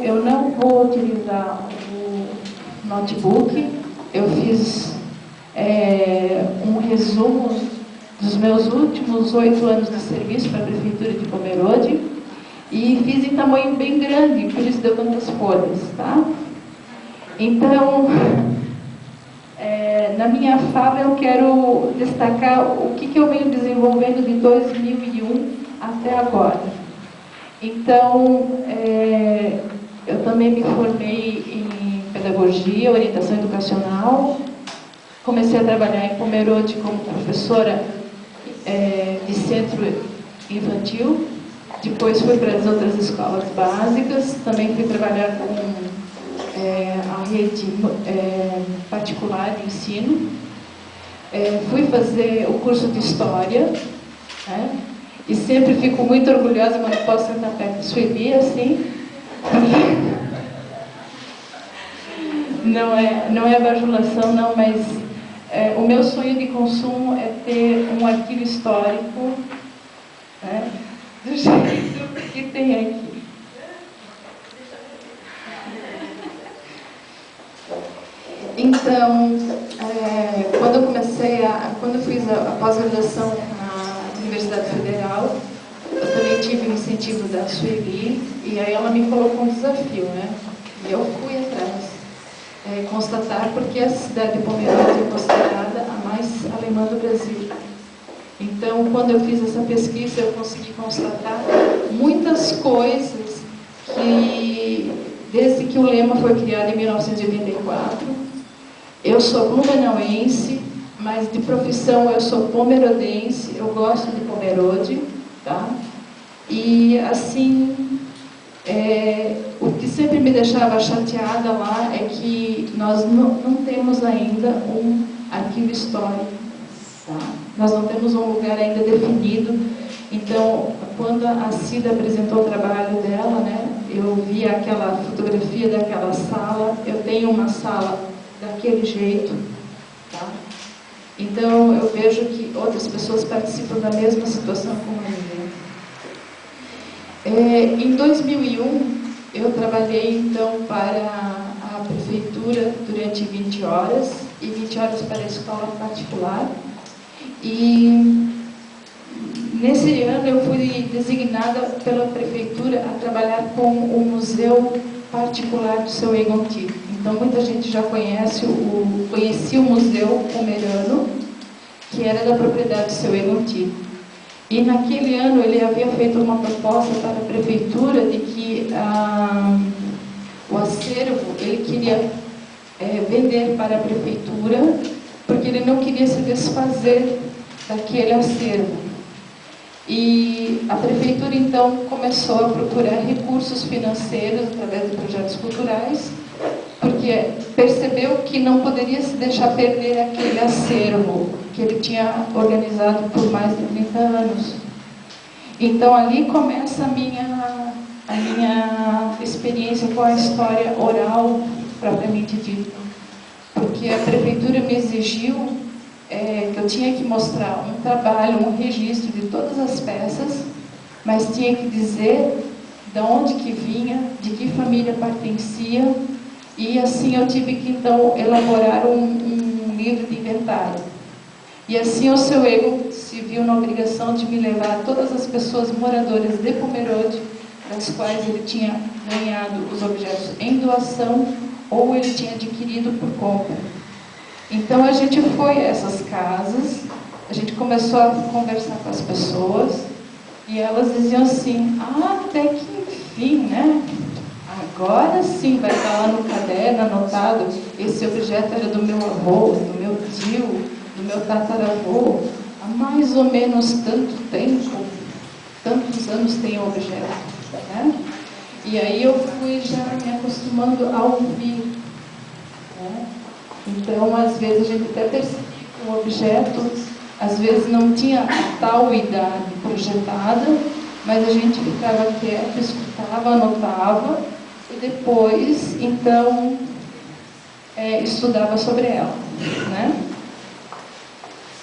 eu não vou utilizar o notebook. Eu fiz um resumo dos meus últimos 8 anos de serviço para a Prefeitura de Pomerode e fiz em tamanho bem grande, por isso deu tantas folhas, tá? Então, na minha fala eu quero destacar o que eu venho desenvolvendo de 2001 até agora. Então, eu também me formei em pedagogia, orientação educacional, comecei a trabalhar em Pomerode como professora de centro infantil, depois fui para as outras escolas básicas, também fui trabalhar com a rede particular de ensino, fui fazer o curso de História, né? E sempre fico muito orgulhosa, mas não posso sentar perto de Sueli, assim, não é bajulação, não, mas o meu sonho de consumo é ter um arquivo histórico, né, do jeito que tem aqui. Então, quando eu fiz a pós-graduação na Universidade Federal, eu também tive o incentivo da Sueli, e aí ela me colocou um desafio, né? E eu fui atrás, constatar porque a cidade de Pomerode é considerada a mais alemã do Brasil. Então, quando eu fiz essa pesquisa, eu consegui constatar muitas coisas que, desde que o lema foi criado em 1984, eu sou blumenauense, mas de profissão eu sou pomerodense, eu gosto de Pomerode, tá? E, assim, o que sempre me deixava chateada lá é que nós não temos ainda um arquivo histórico, tá? Nós não temos um lugar ainda definido. Então, quando a Cida apresentou o trabalho dela, né, eu vi aquela fotografia daquela sala, eu tenho uma sala daquele jeito, tá? Então, eu vejo que outras pessoas participam da mesma situação como a minha. Em 2001, eu trabalhei, então, para a Prefeitura durante 20 horas, e 20 horas para a escola particular. E, nesse ano, eu fui designada pela Prefeitura a trabalhar com o Museu Particular do Seu Egon Titt. Então, muita gente já conhecia o Museu Pomerano, que era da propriedade do Seu Egon Titt. E naquele ano ele havia feito uma proposta para a prefeitura de que o acervo ele queria vender para a prefeitura, porque ele não queria se desfazer daquele acervo. E a prefeitura então começou a procurar recursos financeiros através de projetos culturais, porque percebeu que não poderia se deixar perder aquele acervo que ele tinha organizado por mais de 30 anos. Então, ali começa a minha experiência com a história oral, propriamente dita. Porque a prefeitura me exigiu que eu tinha que mostrar um trabalho, um registro de todas as peças, mas tinha que dizer de onde que vinha, de que família pertencia, e assim eu tive que, então, elaborar um livro de inventário. E assim o Seu Egon se viu na obrigação de me levar a todas as pessoas moradoras de Pomerode, das quais ele tinha ganhado os objetos em doação ou ele tinha adquirido por compra. Então a gente foi a essas casas, a gente começou a conversar com as pessoas e elas diziam assim: até que enfim, né? Agora sim vai estar lá no caderno anotado, esse objeto era do meu avô, do meu tio, do meu tataravô, há mais ou menos tanto tempo, tantos anos tem o objeto, né? E aí eu fui já me acostumando a ouvir, né? Então, às vezes a gente até percebia que o objeto, às vezes não tinha a tal idade projetada, mas a gente ficava quieto, escutava, anotava, e depois, então, estudava sobre ela, né?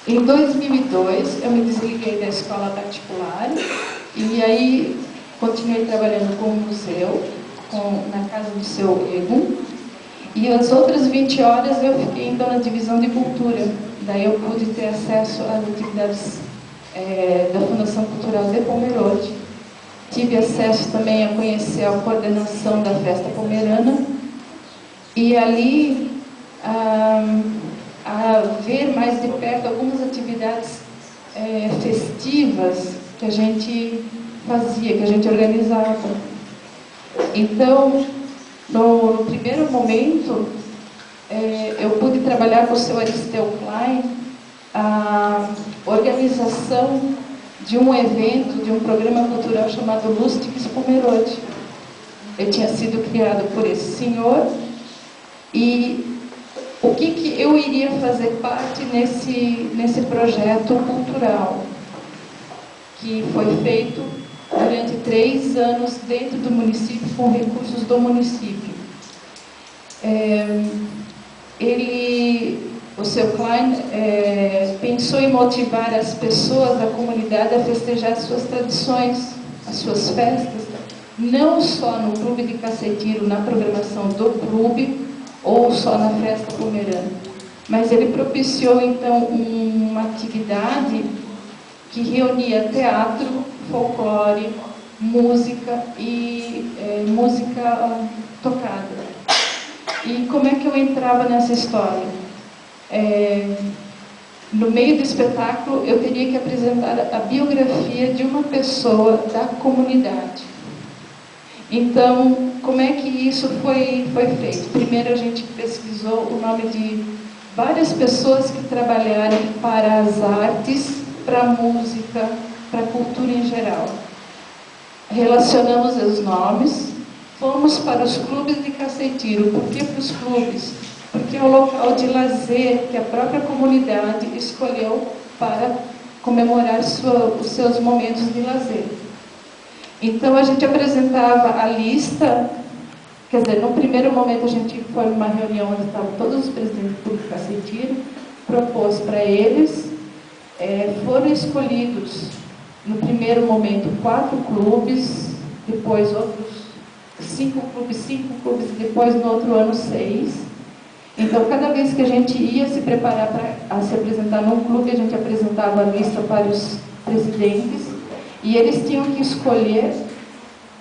Em 2002, eu me desliguei da escola particular, e aí continuei trabalhando com o museu, na casa do seu Egon. E as outras 20 horas eu fiquei então na divisão de cultura. Daí eu pude ter acesso às atividades da Fundação Cultural de Pomerode. Tive acesso também a conhecer a coordenação da Festa Pomerana. E ali a ver mais de perto algumas atividades festivas que a gente fazia, que a gente organizava. Então, no primeiro momento, eu pude trabalhar com o seu Aristeu Klein a organização de um evento, de um programa cultural chamado Lustigs Pomerode. Ele tinha sido criado por esse senhor e o que eu iria fazer parte nesse projeto cultural que foi feito durante 3 anos dentro do município, com recursos do município. O seu Klein pensou em motivar as pessoas da comunidade a festejar as suas tradições, as suas festas, não só no Clube de Cacetiro, na programação do clube, ou só na Festa Pomerana. Mas ele propiciou, então, uma atividade que reunia teatro, folclore, música e música tocada. E como é que eu entrava nessa história? No meio do espetáculo, eu teria que apresentar a biografia de uma pessoa da comunidade. Então, como é que isso foi feito? Primeiro, a gente pesquisou o nome de várias pessoas que trabalharam para as artes, para a música, para a cultura em geral. Relacionamos os nomes, fomos para os clubes de Cacetiro. Por que para os clubes? Porque é o local de lazer que a própria comunidade escolheu para comemorar os seus momentos de lazer. Então, a gente apresentava a lista, quer dizer, no primeiro momento a gente foi numa reunião onde estavam todos os presidentes do Clube de Cacetiro, propôs para eles, foram escolhidos, no primeiro momento, 4 clubes, depois outros 5 clubes, e depois no outro ano 6. Então, cada vez que a gente ia se preparar para se apresentar num clube, a gente apresentava a lista para os presidentes, e eles tinham que escolher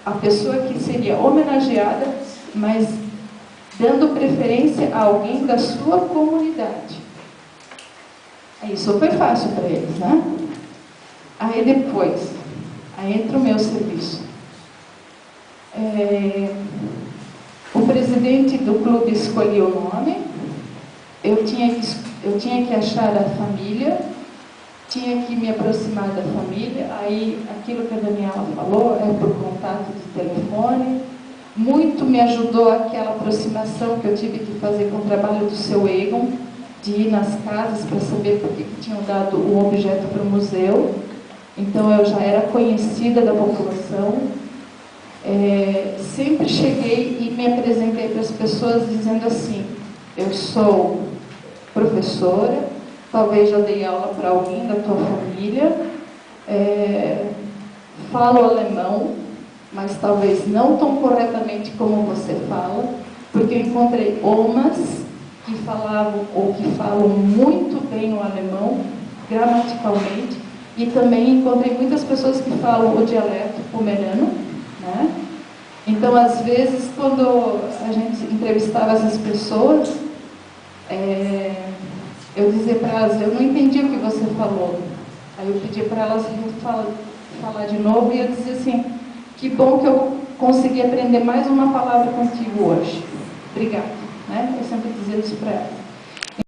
a pessoa que seria homenageada, mas dando preferência a alguém da sua comunidade. Isso foi fácil para eles, né? Aí depois, entra o meu serviço. O presidente do clube escolheu o nome, eu tinha que achar a família, tinha que me aproximar da família. Aí aquilo que a Daniela falou por contato de telefone. Muito me ajudou aquela aproximação que eu tive que fazer com o trabalho do seu Egon, de ir nas casas para saber por que tinham dado o objeto para o museu. Então eu já era conhecida da população. Sempre cheguei e me apresentei para as pessoas dizendo assim: eu sou professora, talvez já dei aula para alguém da tua família, falo alemão, mas talvez não tão corretamente como você fala, porque eu encontrei omas que falavam ou que falam muito bem o alemão, gramaticalmente, e também encontrei muitas pessoas que falam o dialeto pomerano, né? Então, às vezes, quando a gente entrevistava essas pessoas, eu dizia para elas: eu não entendi o que você falou. Aí eu pedia para elas falar de novo, e eu dizia assim: que bom que eu consegui aprender mais uma palavra contigo hoje. Obrigada. Né? Eu sempre dizia isso para elas.